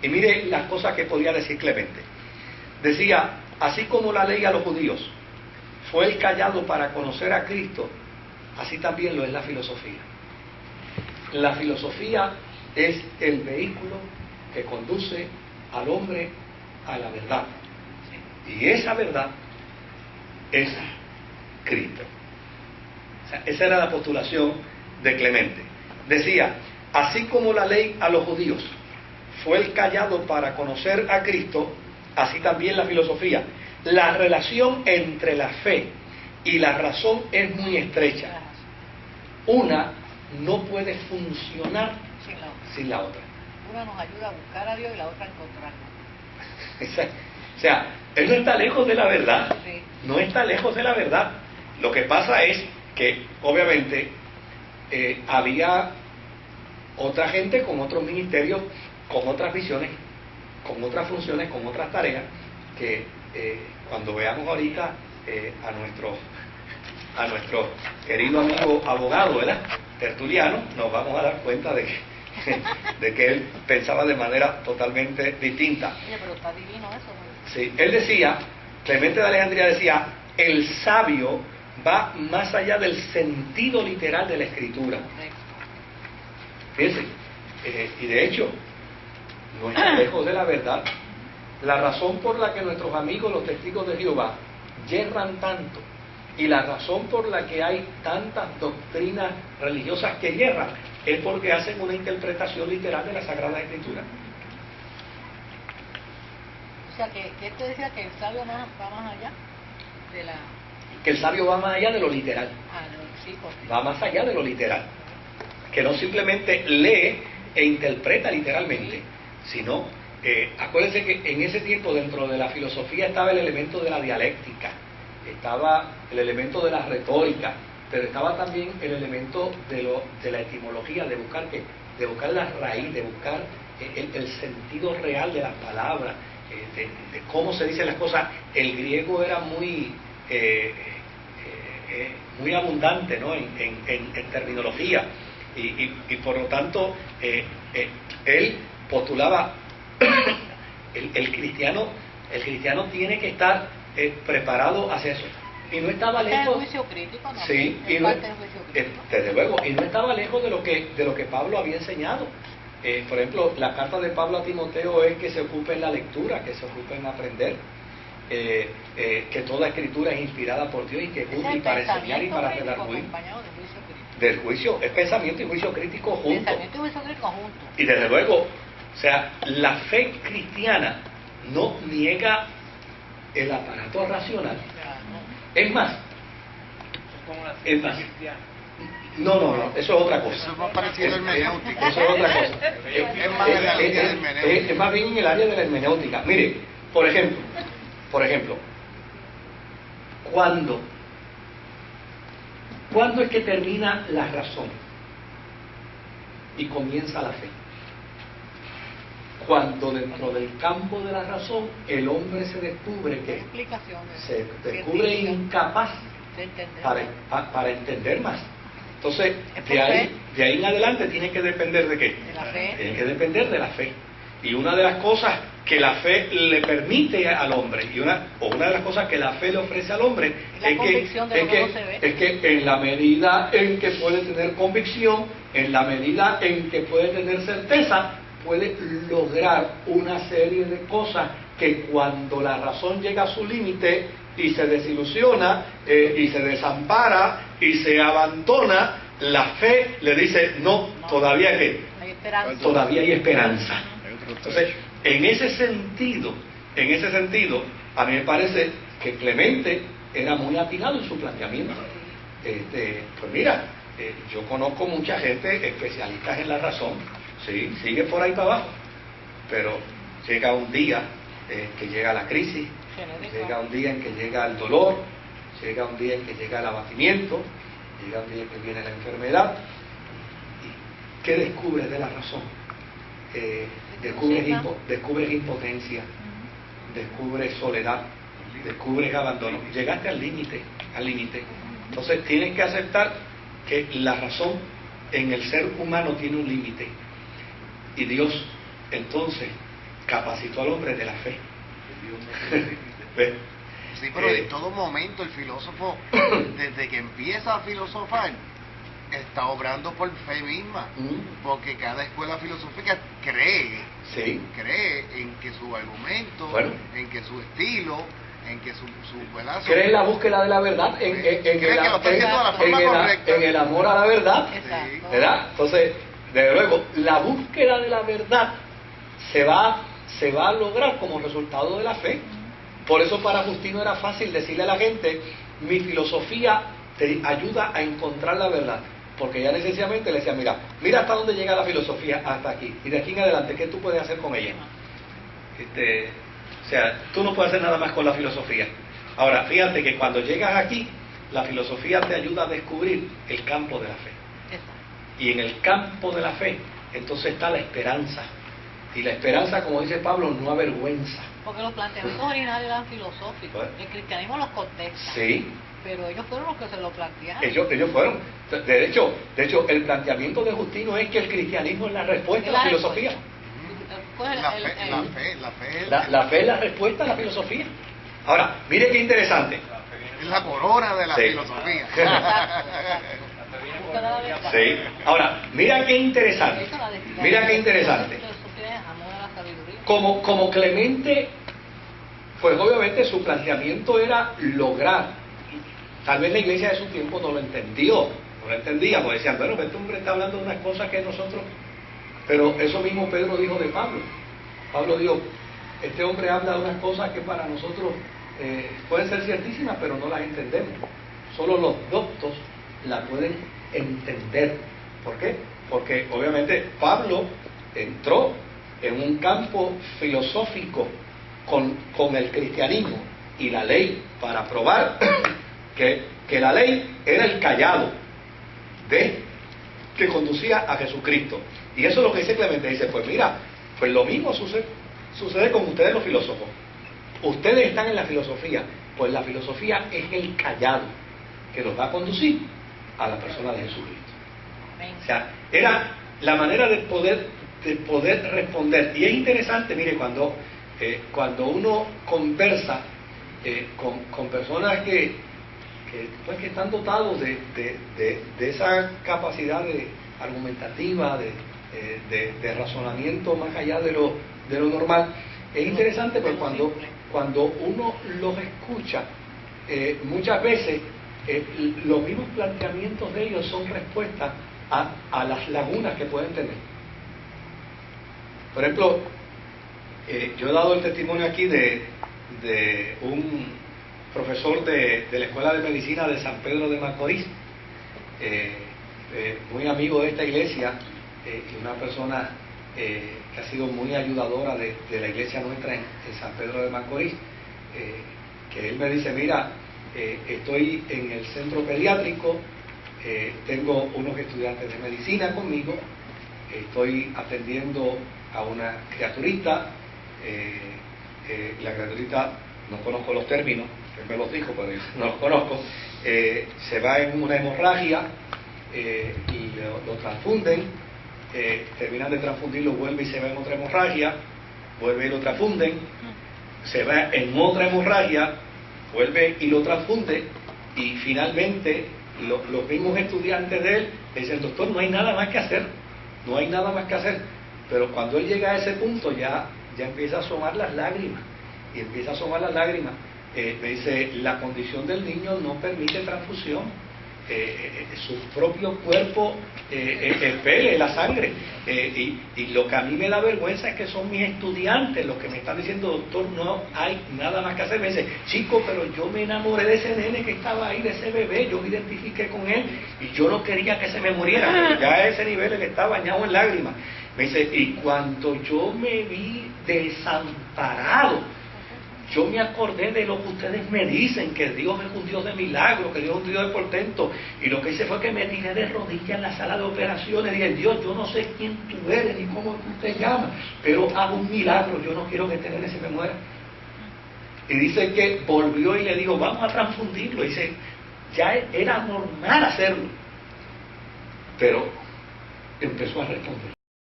Y mire las cosas que podía decir Clemente. Decía, así como la ley a los judíos fue el callado para conocer a Cristo, así también lo es la filosofía. La filosofía es el vehículo que conduce al hombre a la verdad. Y esa verdad es Cristo. O sea, esa era la postulación de Clemente. Decía, así como la ley a los judíos fue el callado para conocer a Cristo, así también la filosofía. La relación entre la fe y la razón es muy estrecha. Una no puede funcionar sin la otra. Una nos ayuda a buscar a Dios y la otra a encontrarlo. O sea, él no está lejos de la verdad. Sí. No está lejos de la verdad. Lo que pasa es que, obviamente, había otra gente con otros ministerios, con otras visiones, con otras funciones, con otras tareas, que cuando veamos ahorita a nuestro querido amigo abogado, ¿verdad?, Tertuliano, nos vamos a dar cuenta de que él pensaba de manera totalmente distinta. Oye, pero está divino eso, ¿no? Sí, él decía, Clemente de Alejandría decía, el sabio va más allá del sentido literal de la Escritura. Fíjense, y de hecho, no está lejos de la verdad. La razón por la que nuestros amigos, los testigos de Jehová, yerran tanto, y la razón por la que hay tantas doctrinas religiosas que yerran, es porque hacen una interpretación literal de la Sagrada Escritura. O sea, que esto decía que el sabio va más allá de la... Que el sabio va más allá de lo literal. no, sí, porque... Va más allá de lo literal. Que no simplemente lee e interpreta literalmente, sino, acuérdense que en ese tiempo dentro de la filosofía estaba el elemento de la dialéctica, estaba el elemento de la retórica, pero estaba también el elemento de la etimología, de buscar la raíz, de buscar el sentido real de las palabras, de cómo se dicen las cosas. El griego era muy abundante, ¿no?, en terminología, y por lo tanto él postulaba el cristiano tiene que estar preparado hacia eso, y no estaba lejos. El juicio crítico, ¿no? Sí, y no, desde luego, y no estaba lejos de lo que Pablo había enseñado. Por ejemplo, la carta de Pablo a Timoteo es que se ocupe en la lectura, que se ocupe en aprender, que toda escritura es inspirada por Dios y que es útil para enseñar y para redarguir. Del juicio, es pensamiento y juicio crítico juntos. Pensamiento y juicio crítico juntos. Y desde luego, o sea, la fe cristiana no niega el aparato racional. Es más, no, eso es otra cosa. Eso es más parecido a la hermenéutica. Eso es otra cosa. Es más en la línea de hermenéutica. Es más bien en el área de la hermenéutica. Mire, por ejemplo, ¿cuándo es que termina la razón y comienza la fe? Cuando dentro del campo de la razón el hombre se descubre incapaz para entender más. Entonces, de ahí en adelante tiene que depender ¿de qué? De la fe. Tiene que depender de la fe. Y una de las cosas que la fe le permite al hombre, una de las cosas que la fe le ofrece al hombre, es que en la medida en que puede tener convicción, en la medida en que puede tener certeza, puede lograr una serie de cosas que cuando la razón llega a su límite y se desilusiona y se desampara y se abandona, la fe le dice, no, todavía hay esperanza. Entonces, en ese sentido, a mí me parece que Clemente era muy atinado en su planteamiento. Pues mira, yo conozco mucha gente especialistas en la razón, sí, sigue por ahí para abajo, pero llega un día que llega la crisis, llega un día en que llega el dolor, llega un día en que llega el abatimiento, llega un día en que viene la enfermedad. ¿Y qué descubres de la razón? Descubres impotencia, descubres soledad, descubres abandono. Llegaste al límite. Entonces tienes que aceptar que la razón en el ser humano tiene un límite. Y Dios entonces capacitó al hombre de la fe. ¿Ves? Sí, pero en todo momento el filósofo, desde que empieza a filosofar, está obrando por fe misma, porque cada escuela filosófica cree en que su argumento, en que su estilo, en que su cree en la búsqueda de la verdad, en el amor a la verdad, ¿verdad? Entonces, desde luego, la búsqueda de la verdad se va a lograr como resultado de la fe. Por eso para Justino era fácil decirle a la gente: mi filosofía te ayuda a encontrar la verdad, porque ya necesariamente le decía: mira hasta dónde llega la filosofía, hasta aquí, y de aquí en adelante, ¿qué tú puedes hacer con ella? O sea, tú no puedes hacer nada más con la filosofía. Ahora, fíjate que cuando llegas aquí, la filosofía te ayuda a descubrir el campo de la fe. Y en el campo de la fe, entonces está la esperanza. Y la esperanza, como dice Pablo, no avergüenza. Porque los planteamientos originales eran filosóficos. El cristianismo los contesta. Sí. Pero ellos fueron los que se lo plantearon. Ellos fueron. De hecho, el planteamiento de Justino es que el cristianismo es la respuesta a la filosofía. La fe es la respuesta a la filosofía. Ahora, mire qué interesante. Es la corona de la filosofía. Sí. Ahora, mira qué interesante. Como Clemente, pues obviamente su planteamiento era lograr. Tal vez la iglesia de su tiempo no lo entendía, porque decían: bueno, este hombre está hablando de unas cosas que nosotros... Pero eso mismo Pedro dijo de Pablo. Pablo dijo: este hombre habla de unas cosas que para nosotros pueden ser ciertísimas, pero no las entendemos. Solo los doctos la pueden entender. ¿Por qué? Porque obviamente Pablo entró en un campo filosófico con el cristianismo y la ley para probar que la ley era el cayado que conducía a Jesucristo. Y eso es lo que dice Clemente. Dice: pues mira, pues lo mismo sucede con ustedes los filósofos. Ustedes están en la filosofía, pues la filosofía es el cayado que los va a conducir a la persona de Jesucristo. O sea, era la manera de poder responder. Y es interesante, mire, cuando uno conversa con personas que están dotados de esa capacidad argumentativa, de razonamiento más allá de lo normal, es interesante, porque cuando uno los escucha, muchas veces los mismos planteamientos de ellos son respuestas a las lagunas que pueden tener. Por ejemplo, yo he dado el testimonio aquí de un profesor de la Escuela de Medicina de San Pedro de Macorís, muy amigo de esta iglesia, y una persona que ha sido muy ayudadora de la iglesia nuestra en San Pedro de Macorís, que él me dice: mira, estoy en el centro pediátrico, tengo unos estudiantes de medicina conmigo, estoy atendiendo a una criaturita, la criaturita, no conozco los términos, él me los dijo, pero yo no los conozco, se va en una hemorragia y lo transfunden, terminan de transfundirlo, vuelve y se va en otra hemorragia, vuelve y lo transfunden, se va en otra hemorragia, vuelve y lo transfunde, y finalmente los mismos estudiantes de él le dicen: doctor, no hay nada más que hacer, pero cuando él llega a ese punto ya empieza a asomar las lágrimas, me dice: la condición del niño no permite transfusión, su propio cuerpo expele la sangre, y lo que a mí me da vergüenza es que son mis estudiantes los que me están diciendo: doctor, no hay nada más que hacer. Me dice: chico, pero yo me enamoré de ese nene que estaba ahí, de ese bebé, yo me identifiqué con él y yo no quería que se me muriera, pero ya a ese nivel él está bañado en lágrimas. Me dice: y cuando yo me vi desamparado, yo me acordé de lo que ustedes me dicen, que Dios es un Dios de milagros, que Dios es un Dios de portento, y lo que hice fue que me tiré de rodillas en la sala de operaciones y dije: Dios, yo no sé quién tú eres ni cómo tú te llamas, pero haz un milagro, yo no quiero que este nene se me muera. Y dice que volvió y le dijo: vamos a transfundirlo. Y dice: ya era normal hacerlo, pero empezó a responder.